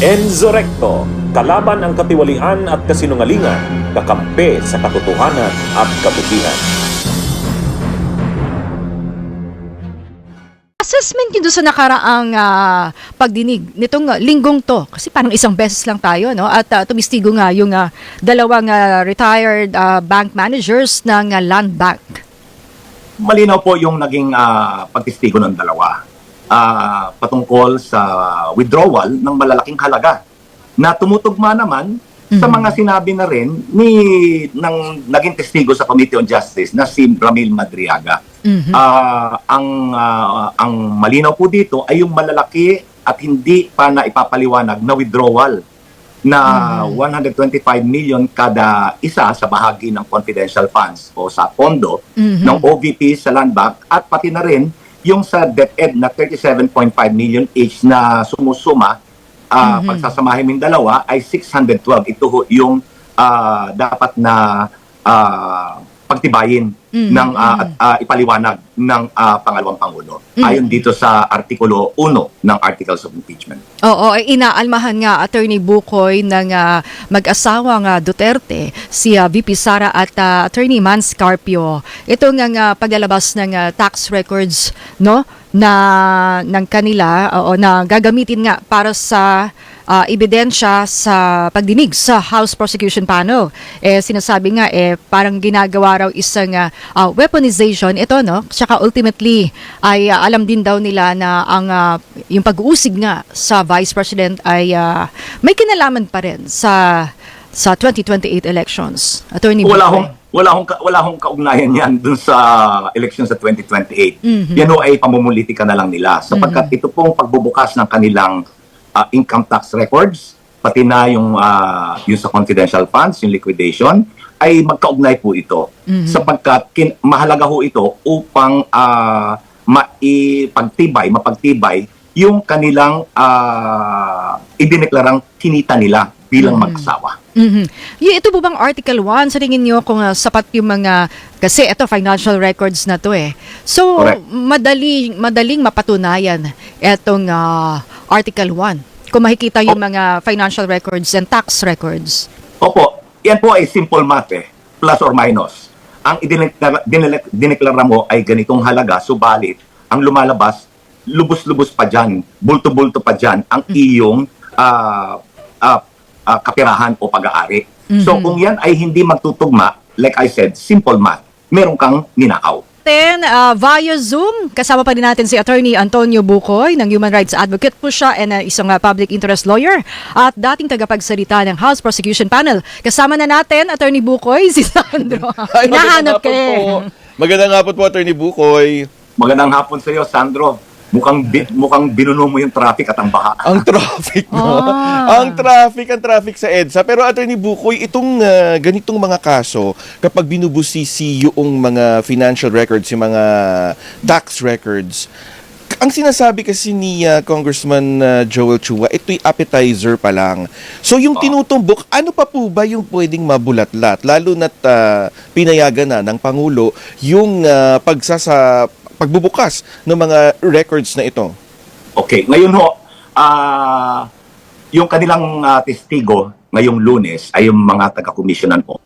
Enzo Recto, kalaban ang katiwalian at kasinungalingan, kakampi sa katotohanan at kabutihan. Assessment nyo doon sa nakaraang pagdinig nitong linggong to, kasi parang isang beses lang tayo, no? At tumistigo nga yung dalawang retired bank managers ng Land Bank. Malinaw po yung naging pagtistigo ng dalawa patungkol sa withdrawal ng malalaking halaga na tumutugma naman sa mga sinabi na rin ng naging testigo sa Committee on Justice na si Ramil Madriaga. Ang malinaw po dito ay yung malalaki at hindi pa na ipapaliwanag na withdrawal na 125 million kada isa sa bahagi ng confidential funds o sa pondo ng OVP sa Land Bank at pati na rin yung sa DepEd na 37.5 million each na sumusuma pagsasamahin ng dalawa ay 612. Ito ho yung dapat na pagtibayin ng ipaliwanag ng pangalawang Pangulo. Ayon dito sa Artikulo 1 ng Articles of Impeachment. Oo, inaalmahan nga Attorney Bukoy ng mag-asawang Duterte, si VP Sara at Attorney Mans Carpio. Ito nga paglalabas ng tax records, no, na ng kanila o na gagamitin nga para sa ebidensya sa pagdinig sa House Prosecution Panel. Sinasabi nga parang ginagawa raw isang weaponization ito, no? Tsaka ultimately ay alam din daw nila na ang yung pag-uusig nga sa Vice President ay may kinalaman pa rin sa 2028 elections. Attorney Bukoy. Wala hong kaugnayan yan dun sa election sa 2028. Yan ho ay pamumulitika na lang nila. Sapagkat ito pong pagbubukas ng kanilang income tax records, pati na yung sa confidential funds, yung liquidation, ay magkaugnay po ito. Sapagkat mahalaga ho ito upang mapagtibay yung kanilang idineklarang kinita nila bilang mag-asawa. Ito po bang Article 1, sa tingin nyo kung sapat yung mga, kasi ito financial records na to So, correct, madaling mapatunayan itong Article 1. Kung makikita yung mga financial records and tax records. Opo, yan po ay simple math plus or minus. Ang dineklara mo ay ganitong halaga, subalit ang lumalabas, lubos-lubos pa dyan, bulto-bulto pa dyan, ang iyong kapirahan o pag-aari. So kung yan ay hindi magtutugma, like I said, simple math, meron kang ninakaw. Then, via Zoom, kasama pa rin natin si Attorney Antonio Bukoy, ng Human Rights Advocate po siya and isang public interest lawyer at dating tagapagsalita ng House Prosecution Panel. Kasama na natin, Attorney Bukoy, si Sandro. Hinahanap ka Magandang hapon po, Attorney Bukoy. Magandang hapon sa iyo, Sandro. Mukhang binuno mo yung traffic at ang baha. Ang traffic, no? Ang traffic sa EDSA. Pero Attorney Bukoy, itong ganitong mga kaso, kapag binubusisi yung mga financial records, yung mga tax records, ang sinasabi kasi ni Congressman Joel Chua, ito'y appetizer pa lang. So yung tinutumbok, ano pa po ba yung pwedeng mabulatlat? Lalo na't pinayagan na ng Pangulo yung pagbubukas ng mga records na ito. Okay, ngayon ho, yung kanilang testigo ngayong Lunes ay yung mga taga-commissionan po.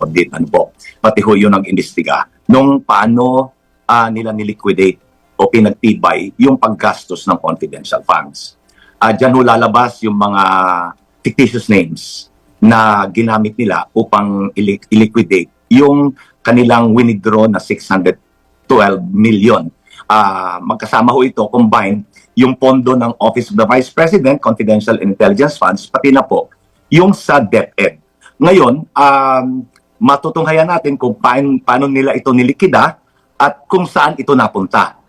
Pati ho yung nag-imbestiga nung paano nila niliquidate o pinagtibay yung paggastos ng confidential funds. Diyan ho lalabas yung mga fictitious names na ginamit nila upang iliquidate yung kanilang withdraw na 612 million. Magkasama ho ito, combined, yung pondo ng Office of the Vice President, Confidential Intelligence Funds, pati na po yung sa DepEd. Ngayon, matutunghayan natin kung paano nila ito nilikida at kung saan ito napunta.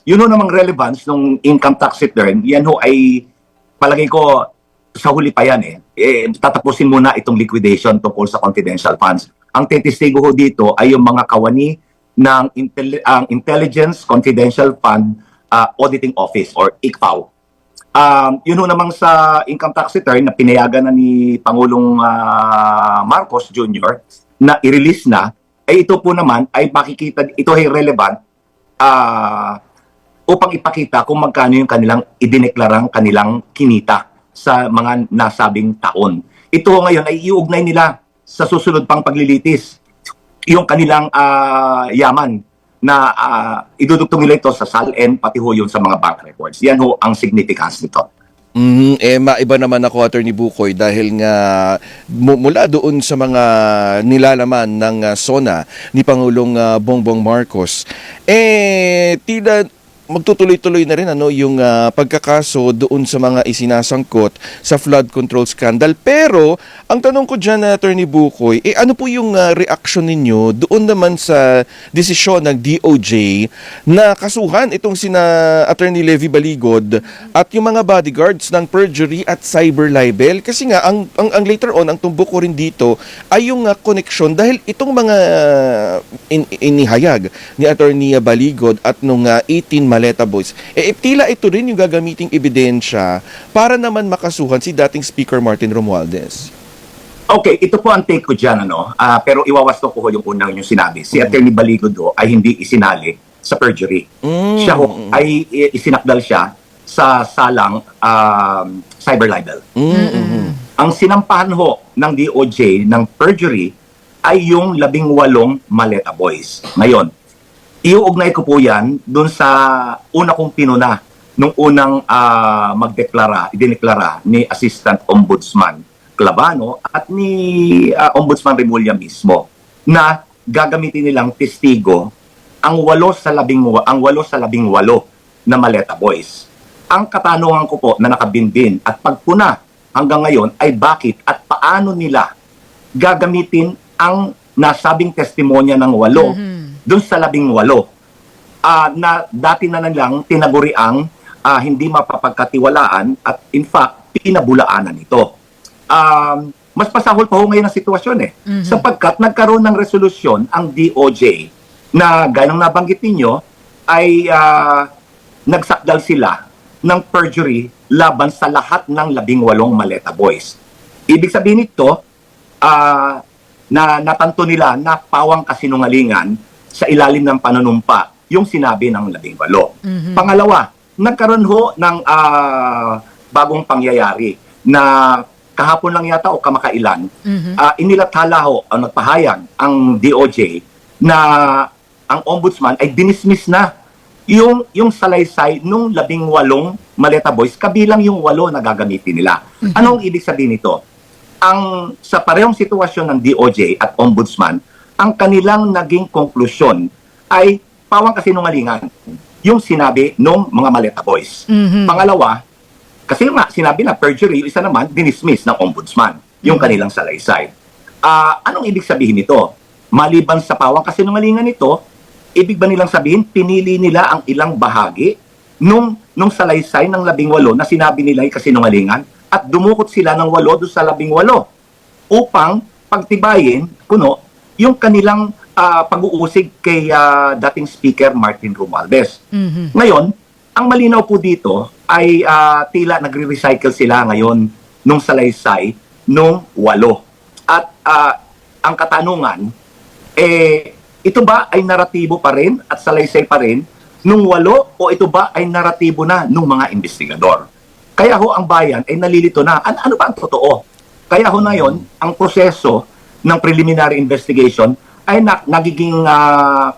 Yun ho namang relevance ng income tax return, yan ho ay palagay ko sa huli pa yan tatapusin muna itong liquidation tungkol sa confidential funds. Ang testigo ho dito ay yung mga kawani ng Intelligence Confidential Fund Auditing Office or ICFAO. Yun ho namang sa income tax return na pinayagan na ni Pangulong Marcos Jr. na i-release na, ay ito po naman ay makikita, ito ay relevant upang ipakita kung magkano yung kanilang idineklarang kanilang kinita sa mga nasabing taon. Ito ngayon ay iugnay nila sa susunod pang paglilitis yung kanilang yaman na idudugtong nila ito sa SALN pati ho yun sa mga bank records. Yan ho ang significance nito. Maiba naman ako, Attorney Bukoy, dahil nga mula doon sa mga nilalaman ng SONA ni Pangulong Bongbong Marcos, tila magtutuloy-tuloy na rin yung pagkakaso doon sa mga isinasangkot sa flood control scandal. Pero ang tanong ko dyan, Attorney Bukoy, ano po yung reaction ninyo doon naman sa desisyon ng DOJ na kasuhan itong sina Attorney Levi Baligod at yung mga bodyguards ng perjury at cyber libel? Kasi nga ang later on ang tumbok ko rin dito ay yung connection dahil itong mga inihayag ni Attorney Baligod at nung 18 Maleta Boys, tila ito rin yung gagamiting ebidensya para naman makasuhan si dating Speaker Martin Romualdez. Okay, ito po ang take ko dyan, pero iwawasto ko yung unang yung sinabi. Si Attorney Baligod ay hindi isinali sa perjury. Siya ho ay isinakdal siya sa salang cyber libel. Ang sinampahan ho ng DOJ ng perjury ay yung 18 Maleta Boys. Ngayon, iuugnay ko po yan dun sa una kong pinuna nung unang idineklara ni Assistant Ombudsman Clavano at ni Ombudsman Remulla mismo na gagamitin nilang testigo ang 8 sa 18 na Maleta Boys. Ang katanungan ko po na nakabinbin at pagpuna hanggang ngayon ay bakit at paano nila gagamitin ang nasabing testimonya ng 8 doon sa 18 na dati na nilang tinaguriang hindi mapapagkatiwalaan at in fact pinabulaanan ito. Mas pasahol pa ho ngayon ang sitwasyon sapagkat nagkaroon ng resolusyon ang DOJ na gayong nabanggit ninyo ay nagsakdal sila ng perjury laban sa lahat ng 18 Maleta Boys. Ibig sabihin nito na natanto nila na pawang kasinungalingan sa ilalim ng panunumpa yung sinabi ng 18. Pangalawa, nagkaroon ho ng bagong pangyayari na kahapon lang yata o kamakailan, inilathala ho ang nagpahayag ang DOJ na ang ombudsman ay dinismiss na yung salaysay nung 18 Maleta Boys kabilang yung 8 na gagamitin nila. Anong ibig sabihin nito? Sa parehong sitwasyon ng DOJ at ombudsman, ang kanilang naging konklusyon ay pawang kasinungalingan yung sinabi ng mga Maleta Boys. Pangalawa, kasi nga sinabi na perjury, yung isa naman dinismiss ng ombudsman yung kanilang salaysay. Anong ibig sabihin nito? Maliban sa pawang kasinungalingan nito, ibig ba nilang sabihin pinili nila ang ilang bahagi nung salaysay ng 18 na sinabi nila ay kasinungalingan at dumukot sila ng 8 doon sa 18 upang pagtibayin yung kanilang pag-uusig kay dating Speaker Martin Romualdez. Ngayon, ang malinaw po dito ay tila nagre-recycle sila ngayon nung salaysay nung 8. At ang katanungan, ito ba ay naratibo pa rin at salaysay pa rin nung 8 o ito ba ay naratibo na nung mga investigador? Kaya ho ang bayan ay nalilito na. Ano ba ang totoo? Kaya ho na yon, ang proseso ng preliminary investigation ay nagiging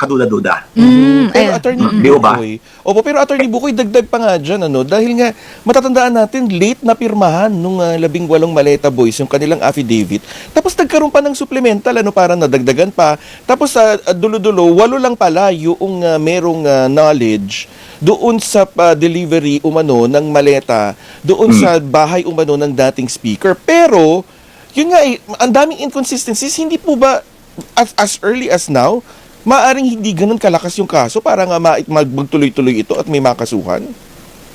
kaduda-duda. Pero Attorney Bukoy, pero Attorney Bukoy, dagdag pa nga dyan, dahil nga matatandaan natin, late na pirmahan nung 18 Maleta Boys yung kanilang affidavit. Tapos nagkaroon pa ng supplemental, parang nadagdagan pa. Tapos dulo-dulo, 8 lang pala yung merong knowledge doon sa delivery umano ng maleta, doon sa bahay umano ng dating speaker. Pero, yun nga ang daming inconsistencies, hindi po ba as early as now, maaring hindi ganun kalakas yung kaso para nga magtuloy-tuloy ito at may makasuhan?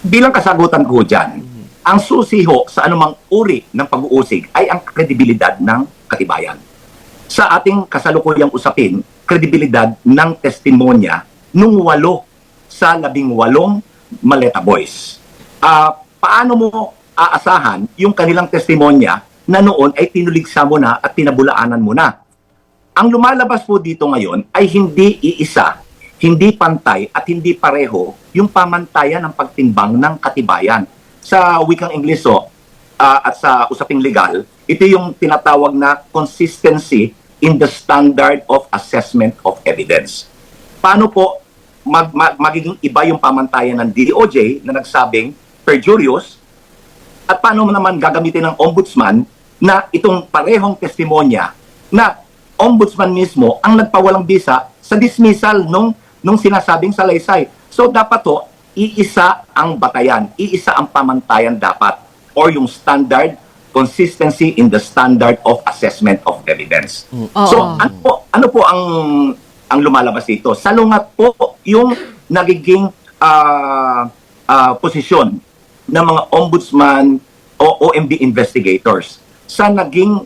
Bilang kasagutan ko dyan, ang susi ho sa anumang uri ng pag-uusig ay ang kredibilidad ng katibayan. Sa ating kasalukuyang usapin, kredibilidad ng testimonya nung 8 sa 18 Maleta Boys. Paano mo aasahan yung kanilang testimonya na noon ay tinuligsa mo na at tinabulaanan mo na? Ang lumalabas po dito ngayon ay hindi iisa, hindi pantay at hindi pareho yung pamantayan ng pagtimbang ng katibayan. Sa wikang Ingleso, at sa usaping legal, ito yung tinatawag na consistency in the standard of assessment of evidence. Paano po magiging iba yung pamantayan ng DOJ na nagsabing perjurious, at paano mo naman gagamitin ng ombudsman na itong parehong testimonya na ombudsman mismo ang nagpawalang bisa sa dismissal nung sinasabing salaysay. So dapat to, iisa ang batayan, iisa ang pamantayan dapat, or yung standard, consistency in the standard of assessment of evidence. So ano po ang lumalabas dito? Salungat po yung nagiging posisyon ng mga ombudsman o OMB investigators sa naging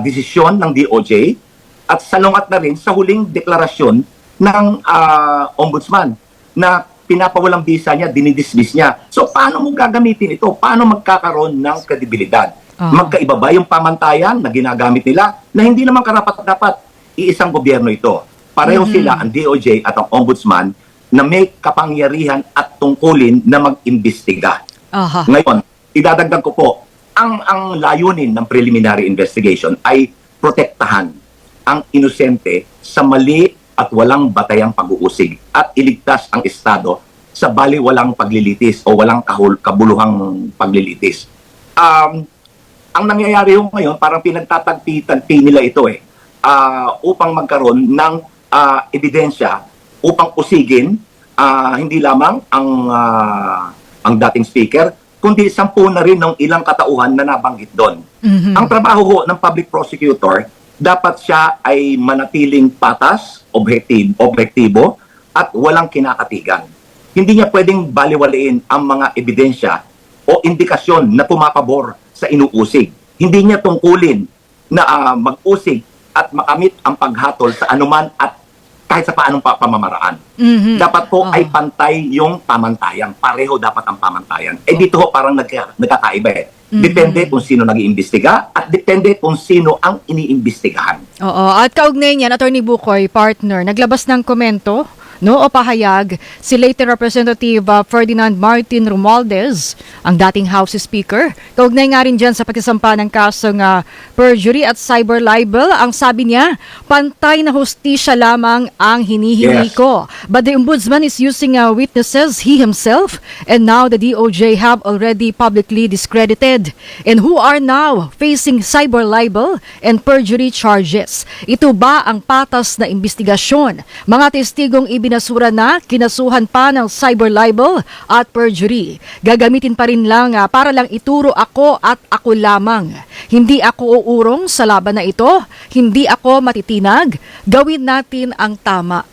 desisyon ng DOJ, at salungat na rin sa huling deklarasyon ng ombudsman na pinapawalang bisa niya, dinidismiss niya. So paano mo gagamitin ito? Paano magkakaroon ng kredibilidad? Magkaiba ba yung pamantayan na ginagamit nila na hindi naman karapat-dapat iisang gobyerno ito? Pareho sila, ang DOJ at ang ombudsman, na may kapangyarihan at tungkulin na mag-imbestiga. Ngayon, idadagdag ko po, ang layunin ng preliminary investigation ay protektahan ang inosente sa mali at walang batayang pag-uusig at iligtas ang Estado sa baliwalang paglilitis o walang kabuluhang paglilitis. Ang nangyayari yung ngayon, parang pinagtatagpi nila ito upang magkaroon ng ebidensya upang usigin hindi lamang ang dating speaker, kundi 10 na rin ng ilang katauhan na nabanggit doon. Ang trabaho ng public prosecutor, dapat siya ay manatiling patas, objektibo, at walang kinakatigan. Hindi niya pwedeng baliwalain ang mga ebidensya o indikasyon na pumapabor sa inuusig. Hindi niya tungkulin na mag-usig at makamit ang paghatol sa anuman at kahit sa paanong pamamaraan. Dapat po ay pantay yung pamantayan. Pareho dapat ang pamantayan. Dito ho parang nagkakaiba . Depende kung sino nag-iimbestiga at depende kung sino ang iniimbestigahan. Oo. At kaugnay niyan, Attorney Bukoy, partner, naglabas ng komento o pahayag si late Representative Ferdinand Martin Romualdez, ang dating House Speaker. Kaugnay nga rin dyan sa pagkasampa ng kasong perjury at cyber libel. Ang sabi niya, pantay na hustisya lamang ang hinihingi ko. But the Ombudsman is using witnesses he himself, and now the DOJ have already publicly discredited, and who are now facing cyber libel and perjury charges. Ito ba ang patas na investigasyon? Mga testigong binasura na, kinasuhan pa ng cyber libel at perjury. Gagamitin pa rin lang para lang ituro ako at ako lamang. Hindi ako uurong sa laban na ito. Hindi ako matitinag. Gawin natin ang tama.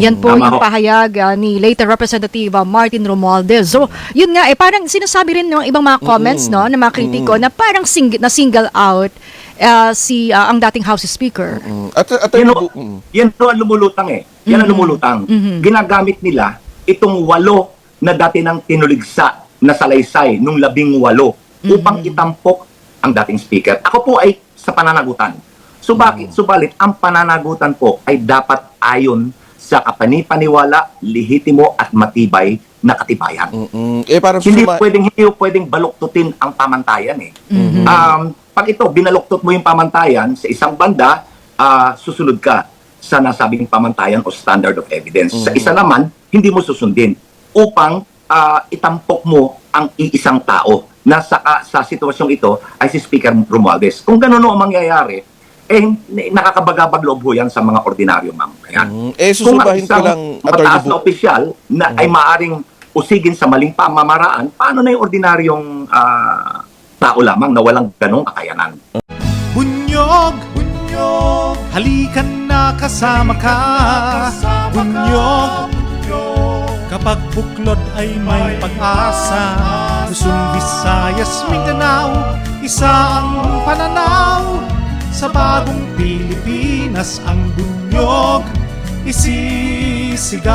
Yan po yung pahayag ni late Representative Martin Romualdez. So, yun nga, parang sinasabi rin ng ibang mga comments ng mga kritiko na parang single out ang dating House Speaker. Yan po ang lumulutang Yan ang lumulutang. Ginagamit nila itong 8 na dati nang tinuligsa na salaysay nung 18 upang itampok ang dating speaker. Ako po ay sa pananagutan. Subalit, ang pananagutan po ay dapat ayon sa kapanipaniwala, lehitimo at matibay na katibayan. Hindi pwedeng baluktutin ang pamantayan pag ito, binaluktot mo yung pamantayan sa isang banda, susunod ka sa nasabing pamantayan o standard of evidence. Sa isa naman, hindi mo susundin upang itampok mo ang iisang tao na sa sitwasyong ito ay si Speaker Romualdez. Kung gano'n ang mangyayari, nakakabagabag loob ho yan sa mga ordinaryo mamamayan. Kung ang isang mataas na opisyal na ay maaring usigin sa maling pamamaraan, paano na yung ordinaryong tao lamang na walang ganong kakayanan? Bunyog, halikan na kasama ka. Bunyog, kapag buklod ay may pag-asa. Luzon, Visayas, Mindanao, isa ang pananaw. Sa bagong Pilipinas ang bunyog isisigaw.